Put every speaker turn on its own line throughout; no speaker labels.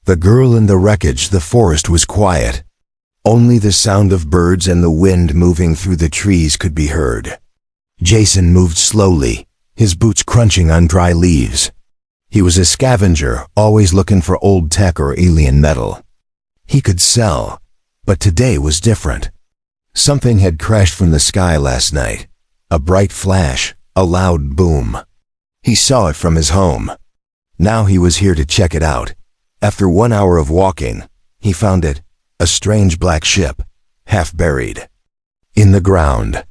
The girl in the wreckage, the forest was quiet. Only the sound of birds and the wind moving through the trees could be heard. Jason moved slowly, his boots crunching on dry leaves. He was a scavenger, always looking for old tech or alien metal. He could sell, but today was different. Something had crashed from the sky last night. A bright flash, a loud boom. He saw it from his home. Now he was here to check it out. After 1 hour of walking, he found it, a strange black ship, half buried. In the ground.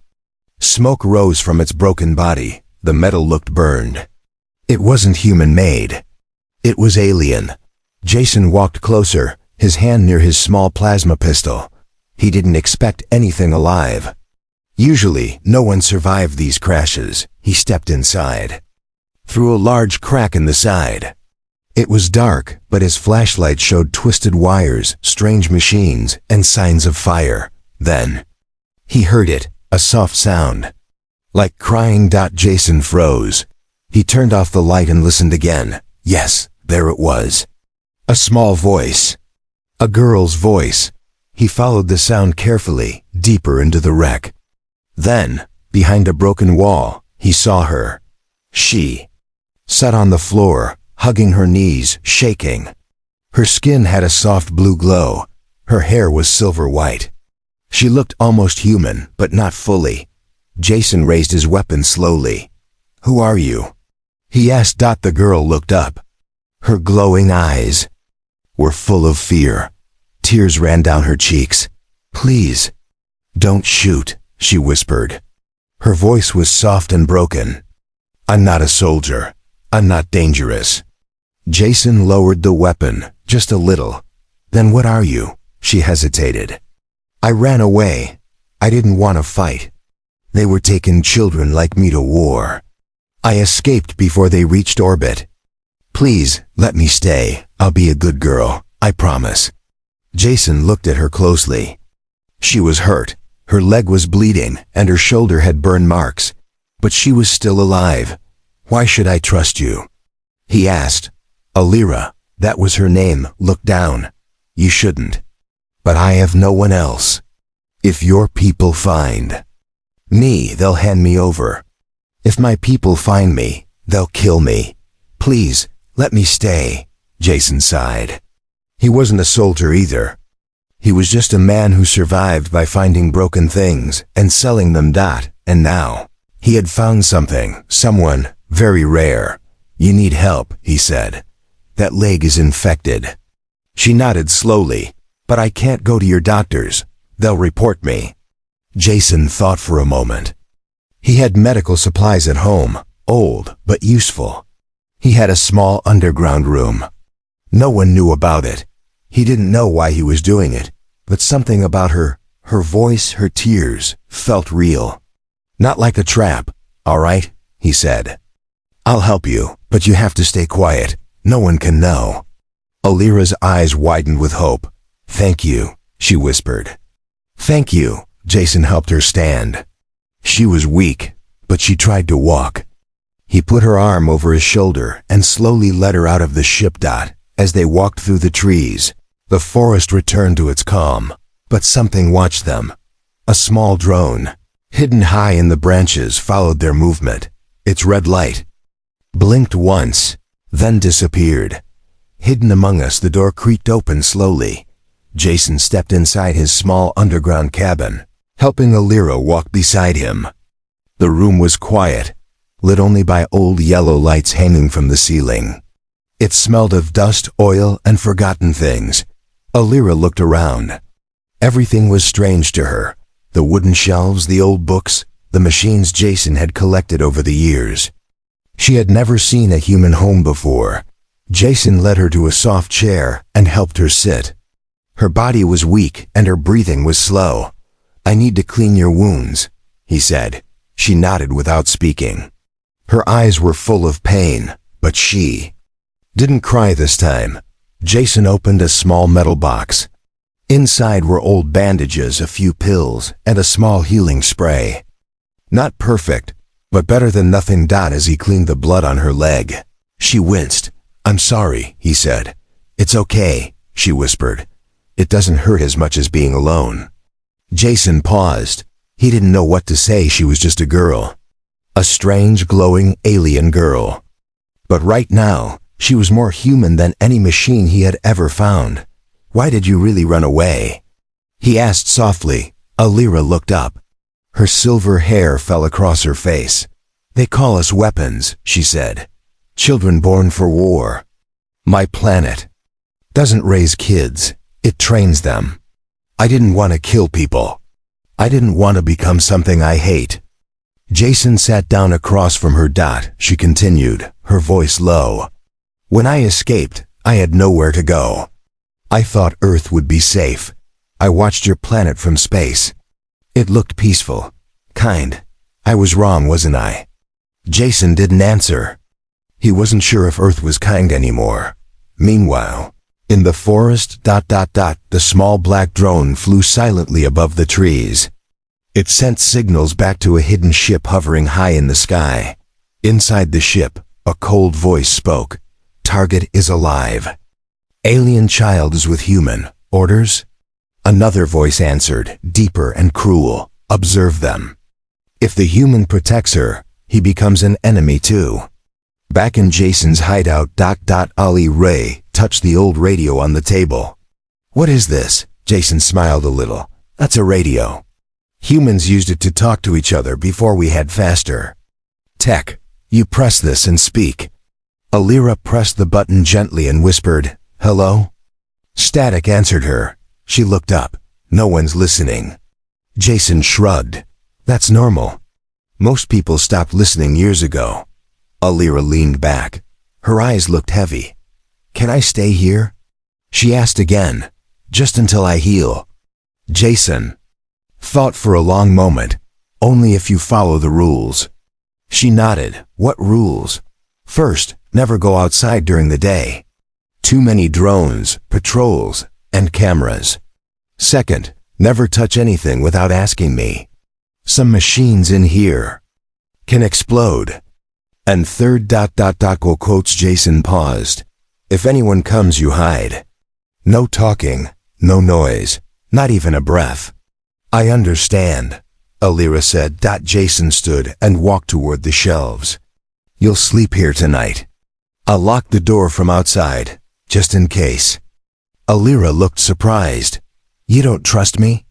Smoke rose from its broken body, the metal looked burned. It wasn't human-made. It was alien. Jason walked closer, his hand near his small plasma pistol. He didn't expect anything alive. Usually, no one survived these crashes. He stepped inside. Through a large crack in the side. It was dark, but his flashlight showed twisted wires, strange machines, and signs of fire. Then, he heard it, a soft sound. Like crying. Jason froze. He turned off the light and listened again. Yes, there it was. A small voice. A girl's voice. He followed the sound carefully, deeper into the wreck. Then, behind a broken wall, he saw her. She sat on the floor, hugging her knees, shaking. Her skin had a soft blue glow. Her hair was silver white. She looked almost human, but not fully. Jason raised his weapon slowly. "Who are you?" he asked. The girl looked up. Her glowing eyes were full of fear. Tears ran down her cheeks. "Please, don't shoot," she whispered. Her voice was soft and broken. "I'm not a soldier. I'm not dangerous." Jason lowered the weapon, just a little. "Then what are you?" she hesitated. "I ran away. I didn't want to fight. They were taking children like me to war. I escaped before they reached orbit. Please, let me stay. I'll be a good girl, I promise." Jason looked at her closely. She was hurt. Her leg was bleeding, and her shoulder had burn marks. But she was still alive. "Why should I trust you?" he asked. "Alira, that was her name, looked down. You shouldn't. But I have no one else. If your people find me, they'll hand me over. If my people find me, they'll kill me. Please, let me stay," Jason sighed. He wasn't a soldier either. He was just a man who survived by finding broken things and selling them. And now, he had found something, someone very rare. "You need help," he said. "That leg is infected." She nodded slowly. "But I can't go to your doctors. They'll report me." Jason thought for a moment. He had medical supplies at home, old but useful. He had a small underground room. No one knew about it. He didn't know why he was doing it, but something about her voice, her tears, felt real. "Not like a trap, all right?" he said. "I'll help you, but you have to stay quiet. No one can know." Alira's eyes widened with hope. "Thank you," she whispered. "Thank you." Jason helped her stand. She was weak, but she tried to walk. He put her arm over his shoulder and slowly led her out of the ship. As they walked through the trees, the forest returned to its calm, but something watched them. A small drone, hidden high in the branches, followed their movement. Its red light blinked once, then disappeared. Hidden among us, the door creaked open slowly. Jason stepped inside his small underground cabin, helping Alira walk beside him. The room was quiet, lit only by old yellow lights hanging from the ceiling. It smelled of dust, oil, and forgotten things. Alira looked around. Everything was strange to her. The wooden shelves, the old books, the machines Jason had collected over the years. She had never seen a human home before. Jason led her to a soft chair and helped her sit. Her body was weak and her breathing was slow. "I need to clean your wounds," he said. She nodded without speaking. Her eyes were full of pain, but she didn't cry this time. Jason opened a small metal box. Inside were old bandages, a few pills, and a small healing spray. Not perfect, but better than nothing. As he cleaned the blood on her leg, she winced. "I'm sorry," he said. "It's okay," she whispered. "It doesn't hurt as much as being alone." Jason paused. He didn't know what to say. She was just a girl. A strange, glowing, alien girl. But right now, she was more human than any machine he had ever found. "Why did you really run away?" he asked softly. Alira looked up. Her silver hair fell across her face. "They call us weapons," she said. "Children born for war. My planet doesn't raise kids, it trains them. I didn't want to kill people. I didn't want to become something I hate." Jason sat down across from her. She continued, her voice low. "When I escaped, I had nowhere to go. I thought Earth would be safe. I watched your planet from space. It looked peaceful, kind. I was wrong, wasn't I?" Jason didn't answer. He wasn't sure if Earth was kind anymore. Meanwhile, in the forest, the small black drone flew silently above the trees. It sent signals back to a hidden ship hovering high in the sky. Inside the ship, a cold voice spoke. "Target is alive. Alien child is with human. Orders?" Another voice answered, deeper and cruel. "Observe them. If the human protects her, he becomes an enemy too." Back in Jason's hideout, Ali Ray touched the old radio on the table. "What is this?" Jason smiled a little. "That's a radio. Humans used it to talk to each other before we had faster tech. You press this and speak." Alira pressed the button gently and whispered, "Hello?" Static answered her. She looked up. No one's listening. Jason shrugged. "That's normal. Most people stopped listening years ago." Alira leaned back. Her eyes looked heavy. "Can I stay here?" she asked again. "Just until I heal." Jason thought for a long moment. "Only if you follow the rules." She nodded. "What rules?" "First, never go outside during the day. Too many drones, patrols, and cameras. Second, never touch anything without asking me. Some machines in here can explode. And third, quotes." Jason paused. "If anyone comes, you hide. No talking, no noise, not even a breath." "I understand," Alira said. Jason stood and walked toward the shelves. "You'll sleep here tonight. I'll lock the door from outside, just in case." Alira looked surprised. "You don't trust me?"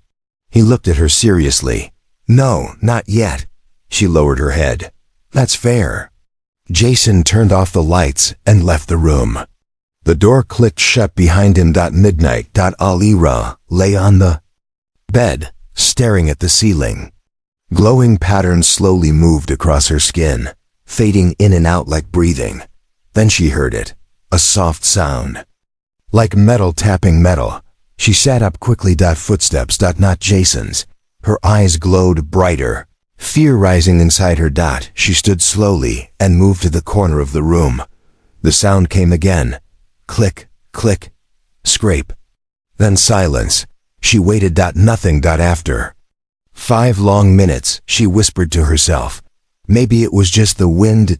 He looked at her seriously. "No, not yet." She lowered her head. "That's fair." Jason turned off the lights and left the room. The door clicked shut behind him. Midnight. Alira lay on the bed, staring at the ceiling. Glowing patterns slowly moved across her skin, fading in and out like breathing. Then she heard it, a soft sound, like metal tapping metal. She sat up quickly. Footsteps. Not Jason's. Her eyes glowed brighter, fear rising inside her. She stood slowly and moved to the corner of the room. The sound came again. Click, click, scrape. Then silence. She waited. Nothing. After 5 long minutes, she whispered to herself. Maybe it was just the wind.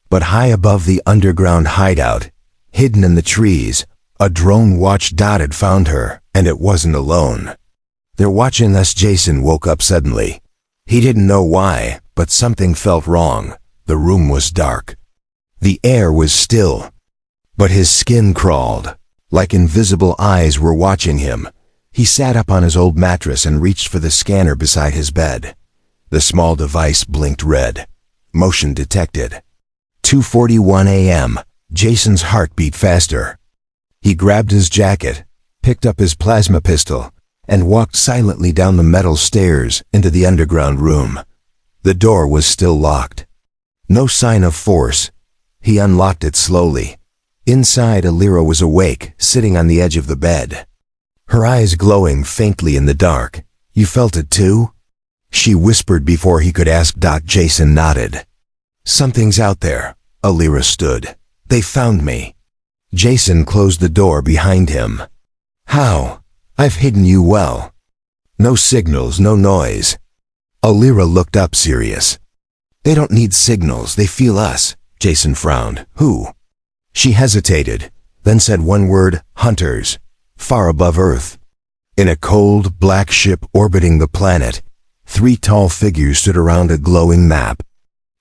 But high above the underground hideout, hidden in the trees, a drone watch. Had found her, and it wasn't alone. "They're watching us." Jason woke up suddenly. He didn't know why, but something felt wrong. The room was dark. The air was still. But his skin crawled, like invisible eyes were watching him. He sat up on his old mattress and reached for the scanner beside his bed. The small device blinked red. Motion detected. 2:41 a.m. Jason's heart beat faster. He grabbed his jacket, picked up his plasma pistol, and walked silently down the metal stairs into the underground room. The door was still locked. No sign of force. He unlocked it slowly. Inside, Alira was awake, sitting on the edge of the bed, her eyes glowing faintly in the dark. "You felt it too?" she whispered before he could ask. Jason nodded. "Something's out there." Alira stood. "They found me." Jason closed the door behind him. "How?" "I've hidden you well. No signals, no noise." Alira looked up, serious. "They don't need signals, they feel us." Jason frowned. "Who?" She hesitated. then said one word, hunters, far above Earth. In a cold, black ship orbiting the planet, 3 tall figures stood around a glowing map.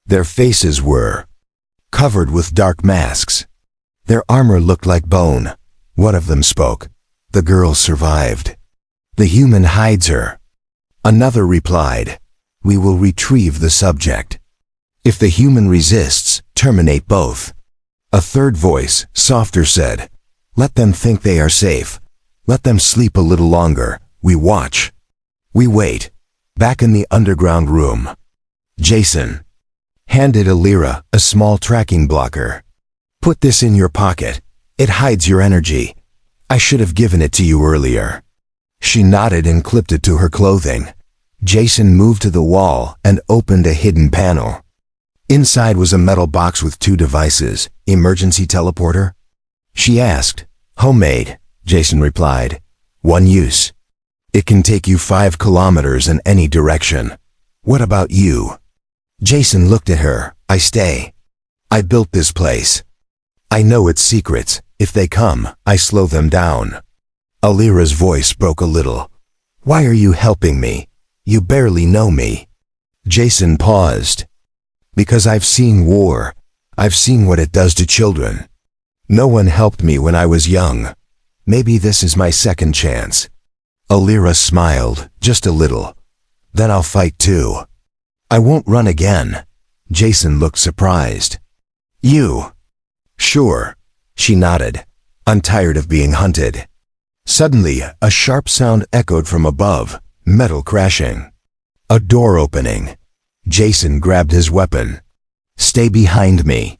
Their faces were covered with dark masks. Their armor looked like bone. One of them spoke. The girl survived. The human hides her. Another replied, we will retrieve the subject. If the human resists, terminate both. A third voice, softer, said, let them think they are safe. Let them sleep a little longer. We watch. We wait. Back in the underground room, Jason handed Alira a small tracking blocker. Put this in your pocket. It hides your energy. I should have given it to you earlier. She nodded and clipped it to her clothing. Jason moved to the wall and opened a hidden panel. Inside was a metal box with 2 devices. Emergency teleporter? She asked. Homemade, Jason replied. One use. It can take you 5 kilometers in any direction. What about you? Jason looked at her. I stay. I built this place. I know its secrets. If they come, I slow them down. Alira's voice broke a little. Why are you helping me? You barely know me. Jason paused. Because I've seen war. I've seen what it does to children. No one helped me when I was young. Maybe this is my second chance. Alira smiled, just a little. Then I'll fight too. I won't run again. Jason looked surprised. You? Sure. She nodded. I'm tired of being hunted. Suddenly, a sharp sound echoed from above, metal crashing. A door opening. Jason grabbed his weapon. Stay behind me.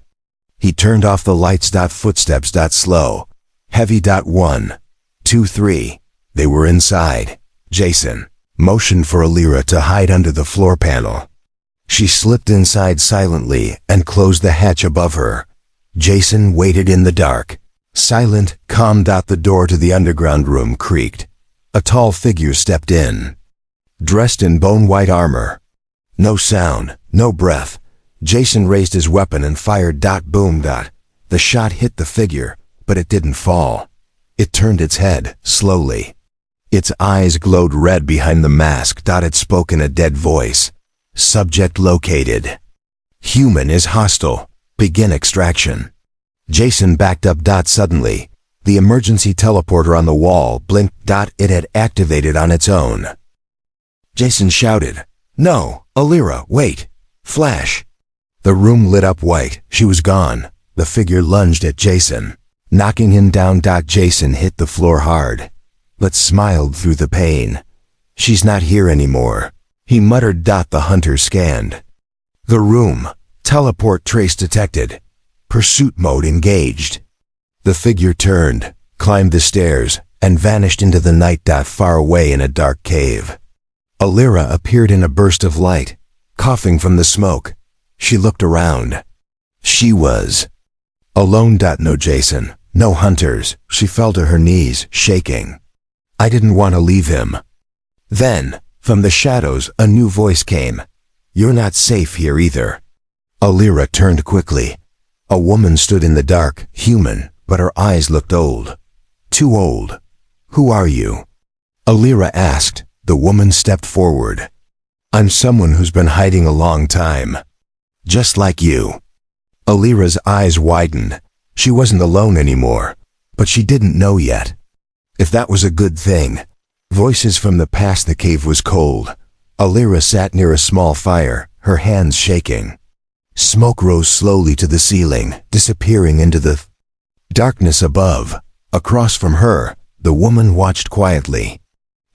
He turned off the lights. Footsteps. Slow. Heavy. 1, 2, 3. They were inside. Jason motioned for Alira to hide under the floor panel. She slipped inside silently and closed the hatch above her. Jason waited in the dark. Silent, calm. The door to the underground room creaked. A tall figure stepped in. Dressed in bone-white armor. No sound, no breath. Jason raised his weapon and fired. Boom. The shot hit the figure, but it didn't fall. It turned its head, slowly. Its eyes glowed red behind the mask. It spoke in a dead voice. Subject located. Human is hostile. Begin extraction. Jason backed up. Suddenly, the emergency teleporter on the wall blinked. It had activated on its own. Jason shouted, No, Alira, wait. Flash. The room lit up white. She was gone. The figure lunged at Jason, knocking him down. Jason hit the floor hard, but smiled through the pain. She's not here anymore, he muttered. The hunter scanned the room. Teleport trace detected. Pursuit mode engaged. The figure turned, climbed the stairs, and vanished into the night. Far away in a dark cave, Alira appeared in a burst of light, coughing from the smoke. She looked around. She was alone. No Jason, no hunters. She fell to her knees, shaking. I didn't want to leave him. Then, from the shadows, a new voice came. You're not safe here either. Alira turned quickly. A woman stood in the dark, human, but her eyes looked old. Too old. Who are you? Alira asked. The woman stepped forward. I'm someone who's been hiding a long time. Just like you. Alira's eyes widened. She wasn't alone anymore, but she didn't know yet. If that was a good thing. Voices from the past. The cave was cold. Alira sat near a small fire, her hands shaking. Smoke rose slowly to the ceiling, disappearing into the darkness above. Across from her, the woman watched quietly.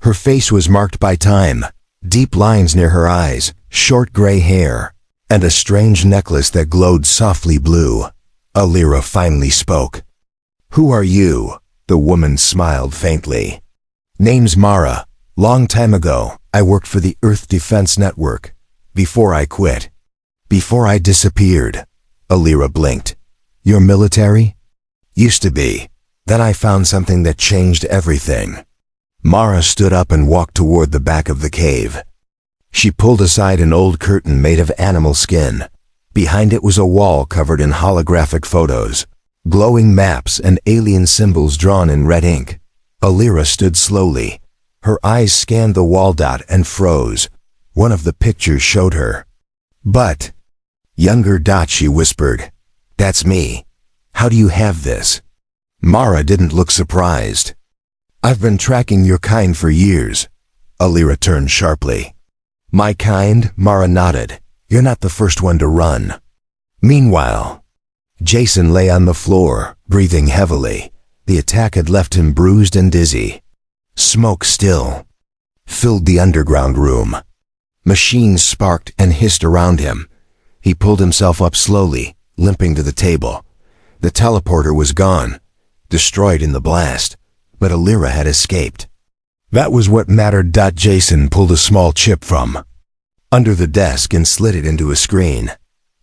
Her face was marked by time, deep lines near her eyes, short gray hair, and a strange necklace that glowed softly blue. Alira finally spoke. Who are you? The woman smiled faintly. Name's Mara. Long time ago, I worked for the Earth Defense Network. Before I quit. Before I disappeared. Alira blinked. You're military? Used to be. Then I found something that changed everything. Mara stood up and walked toward the back of the cave. She pulled aside an old curtain made of animal skin. Behind it was a wall covered in holographic photos. glowing maps and alien symbols drawn in red ink. Alira stood slowly. Her eyes scanned the wall dot and froze. One of the pictures showed her. But, younger dot, she whispered. That's me. How do you have this? Mara didn't look surprised. I've been tracking your kind for years. Alira turned sharply. My kind? Mara nodded. You're not the first one to run. Meanwhile, Jason lay on the floor, breathing heavily. The attack had left him bruised and dizzy. Smoke still filled the underground room. Machines sparked and hissed around him. He pulled himself up slowly, limping to the table. The teleporter was gone, destroyed in the blast, but Alira had escaped. That was what mattered. Jason pulled a small chip from under the desk and slid it into a screen.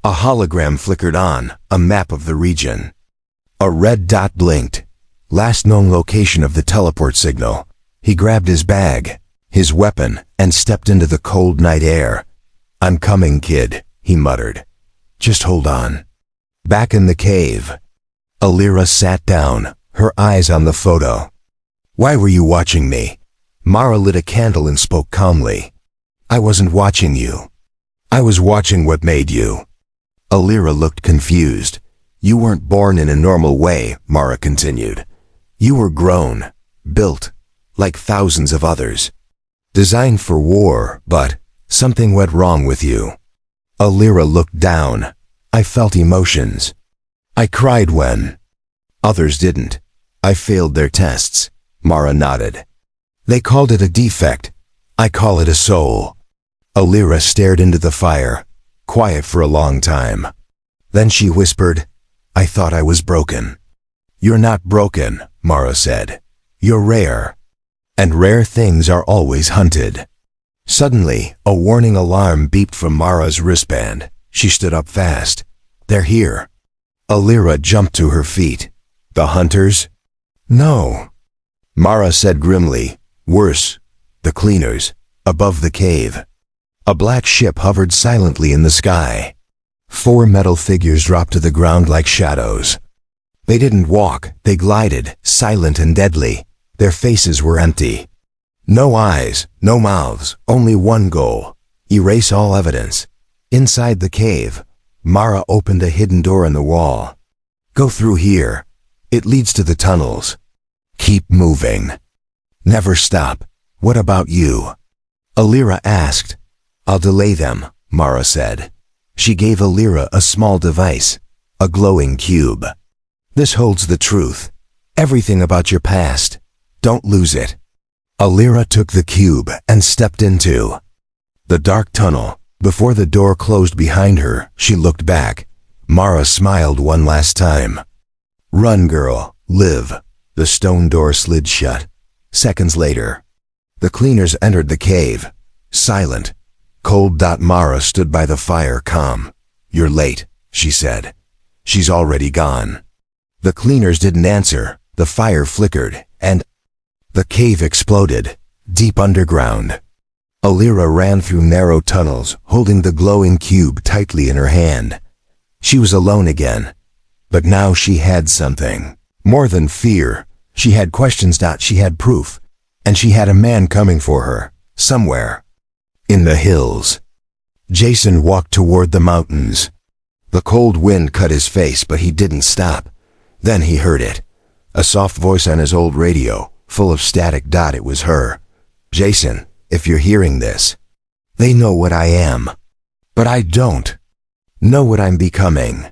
A hologram flickered on, a map of the region. A red dot blinked. Last known location of the teleport signal. He grabbed his bag, his weapon, and stepped into the cold night air. I'm coming, kid, he muttered. Just hold on. Back in the cave, Alira sat down, her eyes on the photo. Why were you watching me? Mara lit a candle and spoke calmly. I wasn't watching you. I was watching what made you. Alira looked confused. You weren't born in a normal way, Mara continued. You were grown, built, like thousands of others. Designed for war, but something went wrong with you. Alira looked down. I felt emotions. I cried when others didn't. I failed their tests. Mara nodded. They called it a defect. I call it a soul. Alira stared into the fire, quiet for a long time. Then she whispered, I thought I was broken. You're not broken, Mara said. You're rare. And rare things are always hunted. Suddenly, a warning alarm beeped from Mara's wristband. She stood up fast. They're here. Alira jumped to her feet. The hunters? No. Mara said grimly. Worse. The cleaners. Above the cave. A black ship hovered silently in the sky. 4 metal figures dropped to the ground like shadows. They didn't walk, they glided, silent and deadly. Their faces were empty. No eyes, no mouths, only one goal. Erase all evidence. Inside the cave, Mara opened a hidden door in the wall. Go through here. It leads to the tunnels. Keep moving. Never stop. What about you? Alira asked. I'll delay them, Mara said. She gave Alira a small device, a glowing cube. This holds the truth. Everything about your past. Don't lose it. Alira took the cube and stepped into the dark tunnel. Before the door closed behind her, she looked back. Mara smiled one last time. Run, girl, live. The stone door slid shut. Seconds later, the cleaners entered the cave, silent. Cold. Mara stood by the fire, calm. You're late, she said. She's already gone. The cleaners didn't answer. The fire flickered, and the cave exploded, deep underground. Alira ran through narrow tunnels, holding the glowing cube tightly in her hand. She was alone again. But now she had something. More than fear. She had questions. She had proof. And she had a man coming for her, somewhere. In the hills. Jason walked toward the mountains. The cold wind cut his face, but he didn't stop. Then he heard it. A soft voice on his old radio, full of static. It was her. Jason, if you're hearing this, they know what I am. But I don't know what I'm becoming.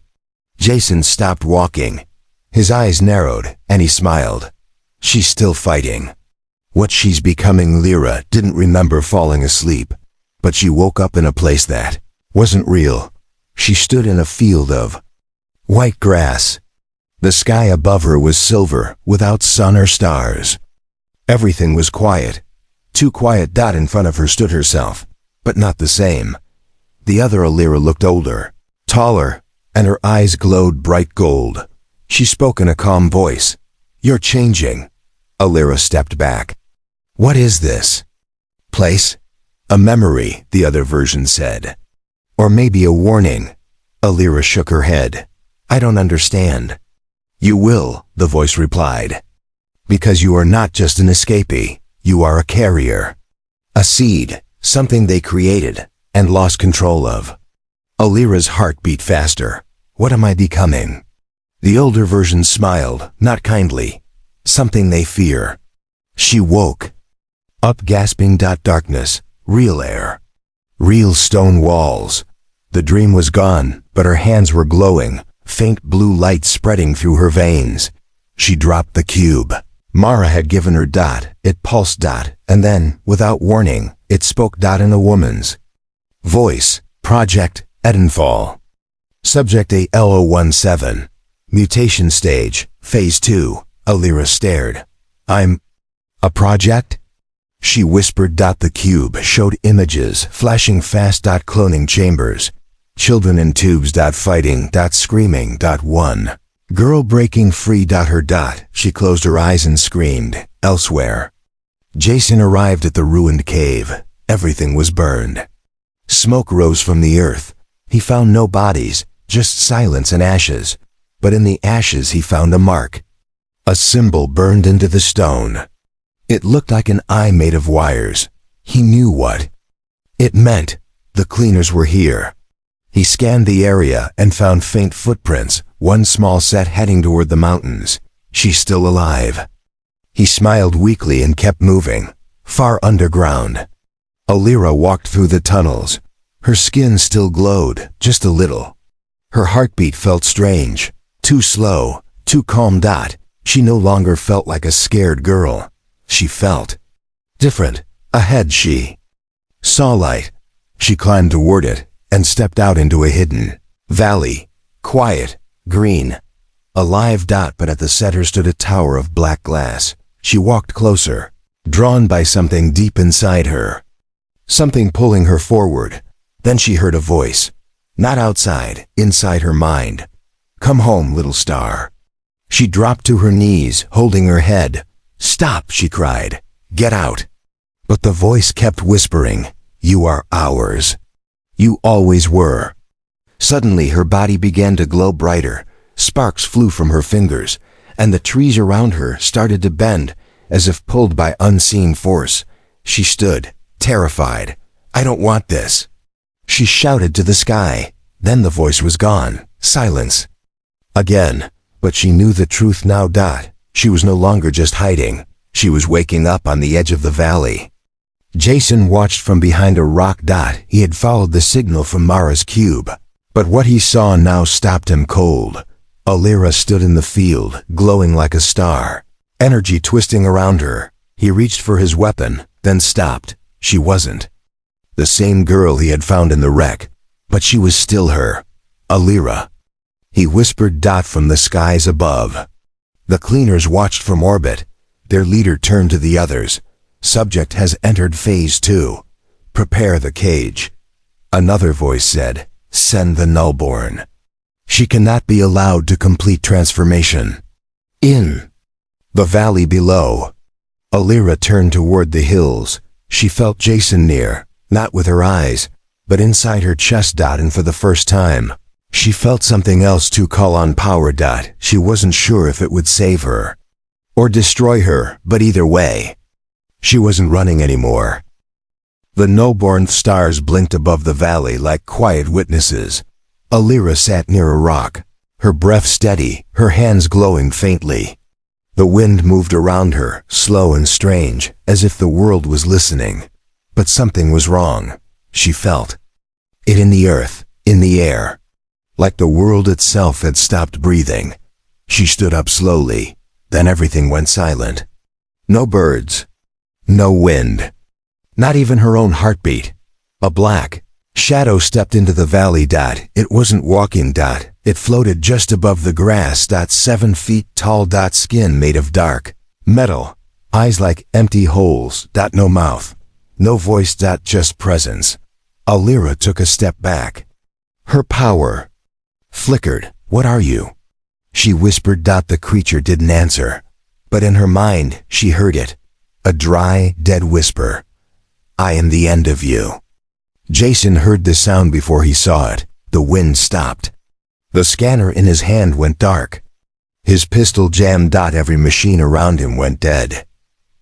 Jason stopped walking. His eyes narrowed, and he smiled. She's still fighting. What she's becoming. Lyra didn't remember falling asleep, but she woke up in a place that wasn't real. She stood in a field of white grass. The sky above her was silver, without sun or stars. Everything was quiet. Too quiet. In front of her stood herself, but not the same. The other Alira looked older, taller, and her eyes glowed bright gold. She spoke in a calm voice. You're changing. Alira stepped back. What is this place? A memory, the other version said. Or maybe a warning. Alira shook her head. I don't understand. You will, the voice replied. Because you are not just an escapee, you are a carrier. A seed, something they created and lost control of. Alira's heart beat faster. What am I becoming? The older version smiled, not kindly. Something they fear. She woke. Up gasping. Darkness, real air. Real stone walls. The dream was gone, but her hands were glowing, faint blue light spreading through her veins. She dropped the cube. Mara had given her. It pulsed. And then, without warning, it spoke. In a woman's voice. Project Edenfall. Subject AL017. Mutation stage, Phase 2. Alira stared. I'm a project? She whispered. The cube showed images, flashing fast. Cloning chambers. Children in tubes. Fighting. Screaming. One girl breaking free. Her. She closed her eyes and screamed. Elsewhere. Jason arrived at the ruined cave. Everything was burned. Smoke rose from the earth. He found no bodies, just silence and ashes. But in the ashes he found a mark. A symbol burned into the stone. It looked like an eye made of wires. He knew what it meant. The cleaners were here. He scanned the area and found faint footprints, one small set heading toward the mountains. She's still alive. He smiled weakly and kept moving, far underground. Alira walked through the tunnels. Her skin still glowed, just a little. Her heartbeat felt strange, too slow, too calm. She no longer felt like a scared girl. She felt different. Ahead she saw light. She climbed toward it and stepped out into a hidden valley. Quiet, green, alive. But at the center stood a tower of black glass. She walked closer, drawn by something deep inside her. Something pulling her forward. Then she heard a voice. Not outside, inside her mind. Come home, little star. She dropped to her knees, holding her head. Stop, she cried. Get out. But the voice kept whispering. You are ours. You always were. Suddenly her body began to glow brighter. Sparks flew from her fingers, and the trees around her started to bend, as if pulled by unseen force. She stood, terrified. I don't want this. She shouted to the sky. Then the voice was gone. Silence. Again. But she knew the truth now. She was no longer just hiding. She was waking up on the edge of the valley. Jason watched from behind a rock. He had followed the signal from Mara's cube. But what he saw now stopped him cold. Alira stood in the field, glowing like a star. Energy twisting around her. He reached for his weapon, then stopped. She wasn't the same girl he had found in the wreck, but she was still her. Alira. He whispered. From the skies above. The cleaners watched from orbit. Their leader turned to the others. Subject has entered Phase 2. Prepare the cage. Another voice said, send the nullborn. She cannot be allowed to complete transformation. In the valley below. Alira turned toward the hills. She felt Jason near, not with her eyes, but inside her chest. And for the first time, she felt something else to call on power. She wasn't sure if it would save her or destroy her, but either way, she wasn't running anymore. The nullborn stars blinked above the valley like quiet witnesses. Alira sat near a rock, her breath steady, her hands glowing faintly. The wind moved around her, slow and strange, as if the world was listening. But something was wrong. She felt it in the earth, in the air. Like the world itself had stopped breathing. She stood up slowly. Then everything went silent. No birds. No wind. Not even her own heartbeat. A black shadow stepped into the valley. It wasn't walking. It floated just above the grass. 7 feet tall. Skin made of dark metal. Eyes like empty holes. No mouth. No voice. Just presence. Alira took a step back. Her power flickered. What are you? She whispered. The creature didn't answer. But in her mind, she heard it. A dry, dead whisper. I am the end of you. Jason heard the sound before he saw it. The wind stopped. The scanner in his hand went dark. His pistol jammed. Every machine around him went dead.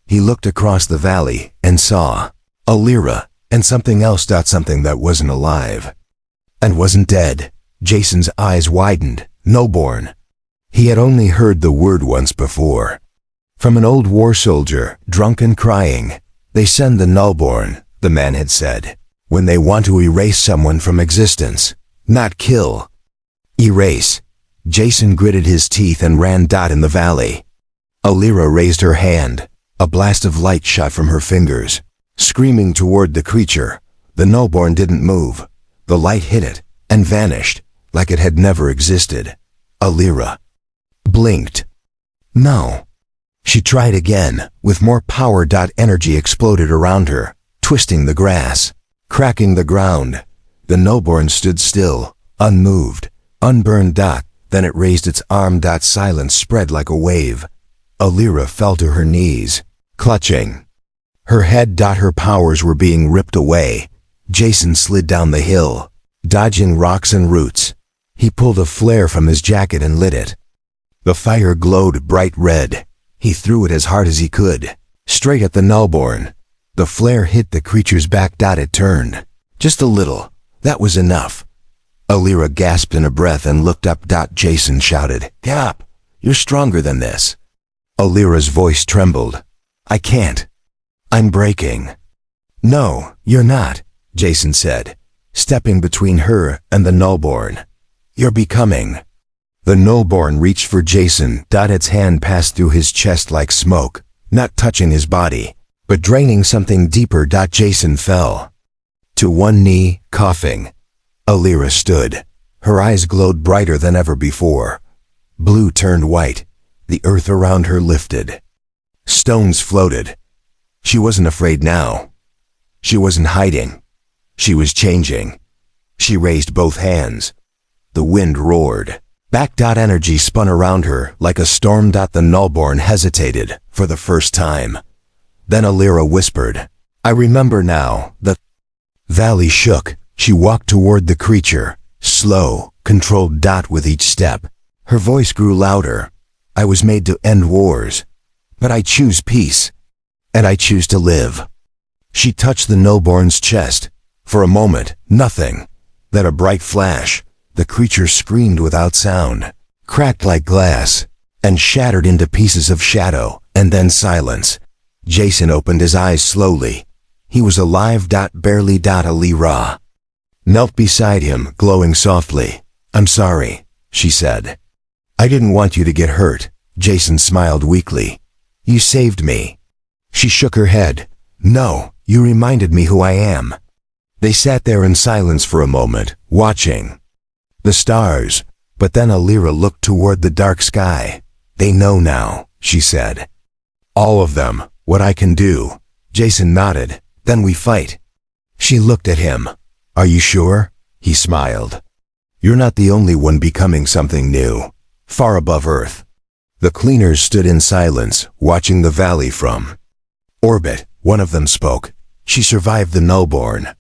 He looked across the valley and saw a Lyra and something else. Something that wasn't alive and wasn't dead. Jason's eyes widened. Nullborn. He had only heard the word once before. From an old war soldier, drunk and crying. They send the Nullborn, the man had said, when they want to erase someone from existence, not kill. Erase. Jason gritted his teeth and ran. In the valley. Lyra raised her hand. A blast of light shot from her fingers, screaming toward the creature. The Nullborn didn't move. The light hit it and vanished, like it had never existed. Lyra blinked. No. She tried again, with more power. Energy exploded around her, twisting the grass, cracking the ground. The Nullborn stood still, unmoved, unburned. Then it raised its arm. Silence spread like a wave. Lyra fell to her knees, clutching her head. Her powers were being ripped away. Jason slid down the hill, dodging rocks and roots. He pulled a flare from his jacket and lit it. The fire glowed bright red. He threw it as hard as he could, straight at the Nullborn. The flare hit the creature's back. It turned. Just a little. That was enough. Lyra gasped in a breath and looked up. Jason shouted, "Stop! You're stronger than this." Lyra's voice trembled. "I can't. I'm breaking." "No, you're not," Jason said, stepping between her and the Nullborn. "You're becoming." The Nullborn reached for Jason. Its hand passed through his chest like smoke, not touching his body, but draining something deeper. Jason fell to one knee, coughing. Lyra stood. Her eyes glowed brighter than ever before. Blue turned white. The earth around her lifted. Stones floated. She wasn't afraid now. She wasn't hiding. She was changing. She raised both hands. The wind roared. Back. Energy spun around her like a storm. The Nullborn hesitated for the first time. Then Lyra whispered, "I remember now." The valley shook. She walked toward the creature, slow, controlled. With each step, her voice grew louder. "I was made to end wars, but I choose peace, and I choose to live." She touched the Nullborn's chest. For a moment, nothing. Then a bright flash. The creature screamed without sound, cracked like glass, and shattered into pieces of shadow, and then silence. Jason opened his eyes slowly. He was alive. Barely. Lyra knelt beside him, glowing softly. "I'm sorry," she said. "I didn't want you to get hurt." Jason smiled weakly. "You saved me." She shook her head. "No, you reminded me who I am." They sat there in silence for a moment, watching the stars. But then Lyra looked toward the dark sky. "They know now," she said. "All of them, what I can do." Jason nodded. "Then we fight." She looked at him. "Are you sure?" He smiled. "You're not the only one becoming something new, far above Earth." The cleaners stood in silence, watching the valley from orbit. One of them spoke. "She survived the Nullborn."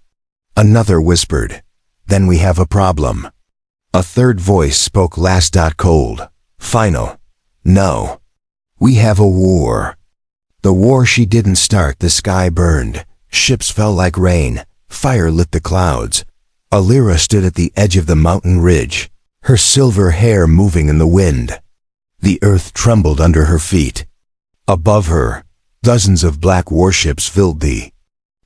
Another whispered, "Then we have a problem." A third voice spoke last. Cold. Final. "No. We have a war." The war she didn't start. The sky burned. Ships fell like rain. Fire lit the clouds. Lyra stood at the edge of the mountain ridge, her silver hair moving in the wind. The earth trembled under her feet. Above her, dozens of black warships filled the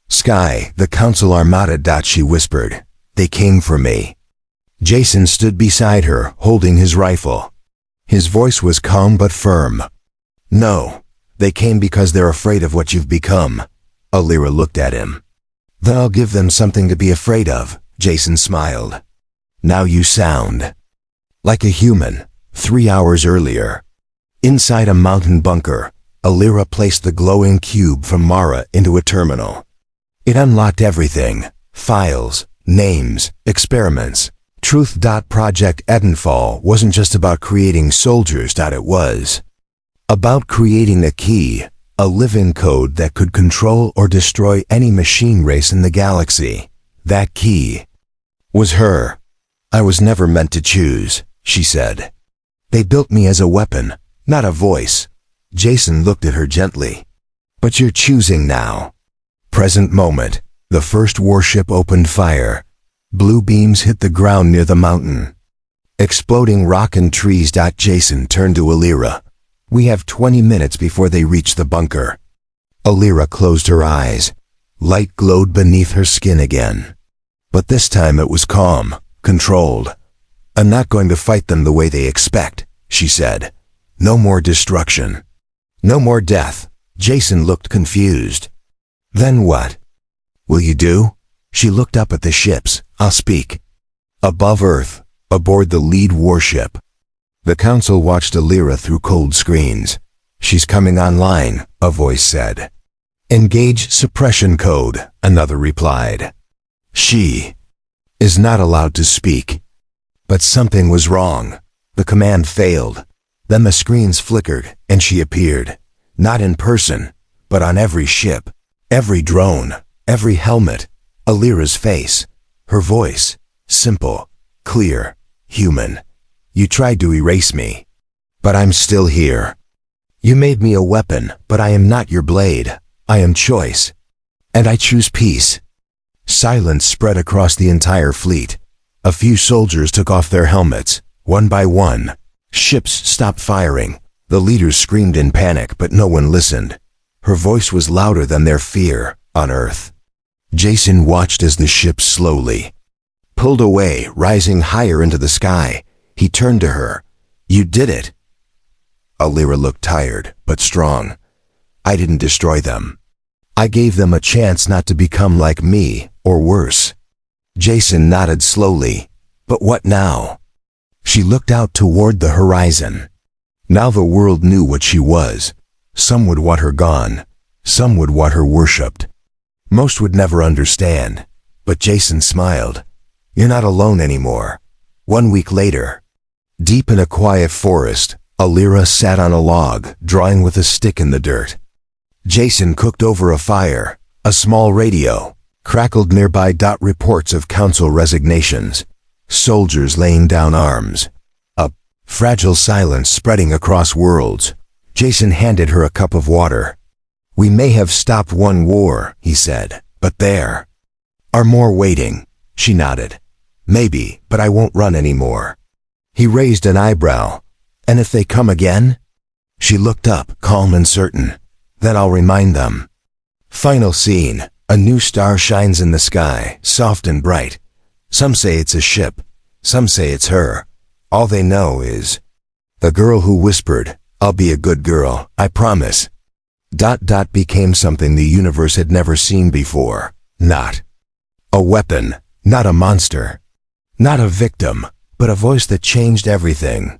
sky. "The Council Armada." She whispered. "They came for me." Jason stood beside her, holding his rifle. His voice was calm but firm. "No, they came because they're afraid of what you've become." Lyra looked at him. "Then I'll give them something to be afraid of." Jason smiled. "Now you sound like a human." 3 hours earlier, inside a mountain bunker, Lyra placed the glowing cube from Mara into a terminal. It unlocked everything: files, names, experiments. Truth. Project Edenfall wasn't just about creating soldiers. It was about creating a key, a living code that could control or destroy any machine race in the galaxy. That key was her. "I was never meant to choose," she said. They built me as a weapon, not a voice. Jason looked at her gently. But you're choosing now. Present moment. The first warship opened fire. Blue beams hit the ground near the mountain. Exploding rock and trees. Jason turned to Alira. We have 20 minutes before they reach the bunker. Alira closed her eyes. Light glowed beneath her skin again. But this time it was calm, controlled. I'm not going to fight them the way they expect, she said. No more destruction. No more death. Jason looked confused. Then what? Will you do? She looked up at the ships. I'll speak. Above Earth, aboard the lead warship. The council watched Alira through cold screens. She's coming online, a voice said. Engage suppression code, another replied. She is not allowed to speak. But something was wrong. The command failed. Then the screens flickered, and she appeared. Not in person, but on every ship, every drone, every helmet. Alira's face, her voice, simple, clear, human. You tried to erase me, but I'm still here. You made me a weapon, but I am not your blade. I am choice. And I choose peace. Silence spread across the entire fleet. A few soldiers took off their helmets, one by one. Ships stopped firing. The leaders screamed in panic, but no one listened. Her voice was louder than their fear on Earth. Jason watched as the ship slowly pulled away, rising higher into the sky. He turned to her. You did it. Alira looked tired, but strong. I didn't destroy them. I gave them a chance not to become like me, or worse. Jason nodded slowly. But what now? She looked out toward the horizon. Now the world knew what she was. Some would want her gone. Some would want her worshipped. Most would never understand. But Jason smiled. You're not alone anymore. 1 week later, deep in a quiet forest, Alira sat on a log, drawing with a stick in the dirt. Jason cooked over a fire. A small radio crackled nearby. Reports of council resignations. Soldiers laying down arms. A fragile silence spreading across worlds. Jason handed her a cup of water. We may have stopped one war, he said, but there are more waiting. She nodded. Maybe, but I won't run anymore. He raised an eyebrow. And if they come again? She looked up, calm and certain. Then I'll remind them. Final scene. A new star shines in the sky, soft and bright. Some say it's a ship. Some say it's her. All they know is the girl who whispered, I'll be a good girl, I promise. Became something the universe had never seen before. Not a weapon, not a monster, not a victim, but a voice that changed everything.